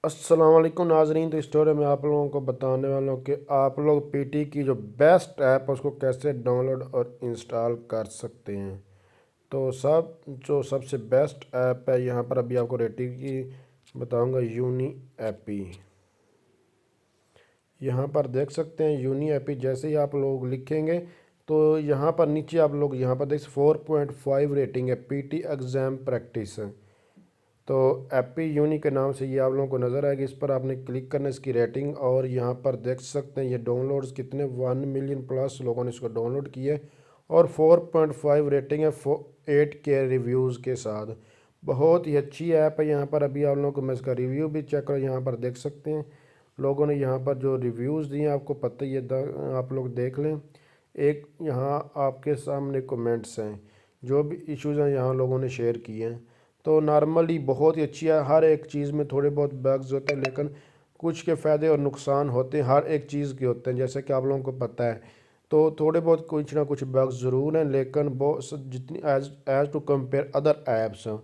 अस्सलाम वालेकुम नाजरीन। तो इस स्टोरी में आप लोगों को बताने वाला हूँ कि आप लोग पीटी की जो बेस्ट ऐप है उसको कैसे डाउनलोड और इंस्टॉल कर सकते हैं। तो जो सबसे बेस्ट ऐप है यहाँ पर अभी आपको रेटिंग की बताऊँगा, यूनी एपी। यहाँ पर देख सकते हैं यूनी एपी। जैसे ही आप लोग लिखेंगे तो यहाँ पर नीचे आप लोग यहाँ पर देख 4.5 रेटिंग है, पीटी एग्ज़ाम प्रैक्टिस है। तो एपी यूनी के नाम से ये आप लोगों को नज़र आएगी। इस पर आपने क्लिक करना, इसकी रेटिंग, और यहाँ पर देख सकते हैं ये डाउनलोड्स कितने 1 मिलियन प्लस लोगों ने इसको डाउनलोड किए और 4.5 रेटिंग है 8K रिव्यूज़ के साथ। बहुत ही अच्छी ऐप है। यहाँ पर अभी आप लोगों को मैं इसका रिव्यू भी चेक करूँ, यहाँ पर देख सकते हैं लोगों ने यहाँ पर जो रिव्यूज़ दिए आपको पता ही है, आप लोग देख लें। एक यहाँ आपके सामने कमेंट्स हैं, जो भी इश्यूज़ हैं यहाँ लोगों ने शेयर किए हैं। तो नॉर्मली बहुत ही अच्छी है। हर एक चीज़ में थोड़े बहुत बग्स होते हैं, लेकिन कुछ के फ़ायदे और नुकसान होते हैं, हर एक चीज़ के होते हैं, जैसे कि आप लोगों को पता है। तो थोड़े बहुत कुछ ना कुछ बग्स ज़रूर हैं, लेकिन बहुत जितनी as to compare other apps हैं,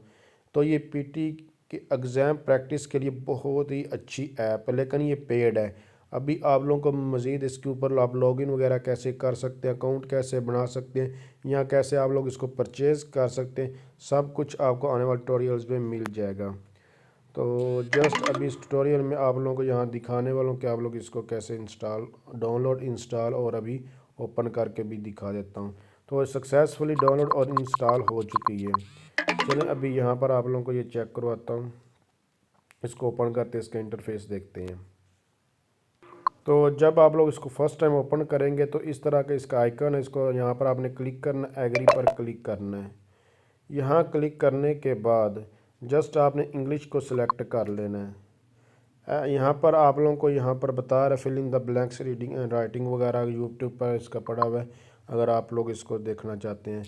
तो ये पीटी के एग्ज़ाम प्रैक्टिस के लिए बहुत ही अच्छी ऐप है, लेकिन ये पेड है। अभी आप लोगों को मज़ीद इसके ऊपर आप लॉगिन वगैरह कैसे कर सकते हैं, अकाउंट कैसे बना सकते हैं, या कैसे आप लोग इसको परचेज़ कर सकते हैं, सब कुछ आपको आने वाले ट्यूटोरियल्स में मिल जाएगा। तो जस्ट अभी इस ट्यूटोरियल में आप लोगों को यहाँ दिखाने वालों कि आप लोग इसको कैसे डाउनलोड इंस्टॉल और अभी ओपन करके भी दिखा देता हूँ। तो सक्सेसफुली डाउनलोड और इंस्टॉल हो चुकी है। चलें अभी यहाँ पर आप लोगों को ये चेक करवाता हूँ। इसको ओपन करते इसका इंटरफेस देखते हैं। तो जब आप लोग इसको फर्स्ट टाइम ओपन करेंगे तो इस तरह का इसका आइकन है, इसको यहाँ पर आपने क्लिक करना, एग्री पर क्लिक करना है। यहाँ क्लिक करने के बाद जस्ट आपने इंग्लिश को सिलेक्ट कर लेना है। यहाँ पर आप लोगों को यहाँ पर बता रहा है fill in the blanks, reading and writing वगैरह यूट्यूब पर इसका पड़ा हुआ है, अगर आप लोग इसको देखना चाहते हैं।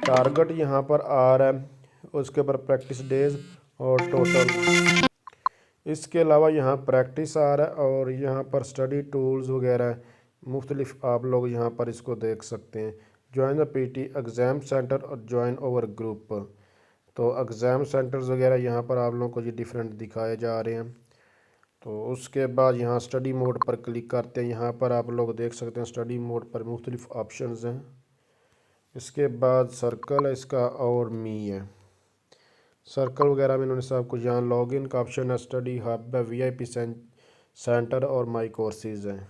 टारगेट यहाँ पर आ रहा है, उसके ऊपर प्रैक्टिस डेज और टोटल। इसके अलावा यहाँ प्रैक्टिस आ रहा है और यहाँ पर स्टडी टूल्स वगैरह मुख्तलिफ आप लोग यहाँ पर इसको देख सकते हैं। Join the PT exam centre और ज्वाइन ओवर ग्रुप। तो एग्ज़ाम सेंटर्स वगैरह यहाँ पर आप लोगों को ये डिफरेंट दिखाए जा रहे हैं। तो उसके बाद यहाँ स्टडी मोड पर क्लिक करते हैं। यहाँ पर आप लोग देख सकते हैं स्टडी मोड पर मुख्तलिफ ऑप्शंस हैं। इसके बाद सर्कल है इसका और मी है। सर्कल वगैरह में इन्होंने सब कुछ, यहाँ लॉगिन का ऑप्शन है, स्टडी हब है, वीआईपी सेंटर और माई कोर्सेज हैं,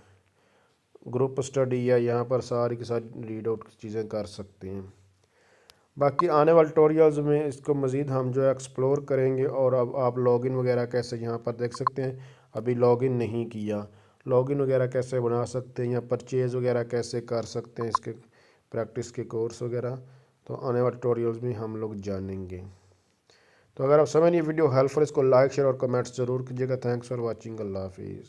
ग्रुप स्टडी है, यहाँ पर सारी की सारी रीड आउट चीज़ें कर सकते हैं। बाकी आने वाले ट्यूटोरियल्स में इसको मज़ीद हम जो है एक्सप्लोर करेंगे। और अब आप लॉगिन वगैरह कैसे यहाँ पर देख सकते हैं, अभी लॉगिन नहीं किया, लॉगिन वगैरह कैसे बना सकते हैं या परचेज़ वगैरह कैसे कर सकते हैं इसके प्रैक्टिस के कोर्स वगैरह, तो आने वाले ट्यूटोरियल्स में हम लोग जानेंगे। तो अगर आप समझ नहीं वीडियो हेल्पफुल, इसको लाइक शेयर और कमेंट्स ज़रूर कीजिएगा। Thanks for watching. अल्लाह हाफिज़।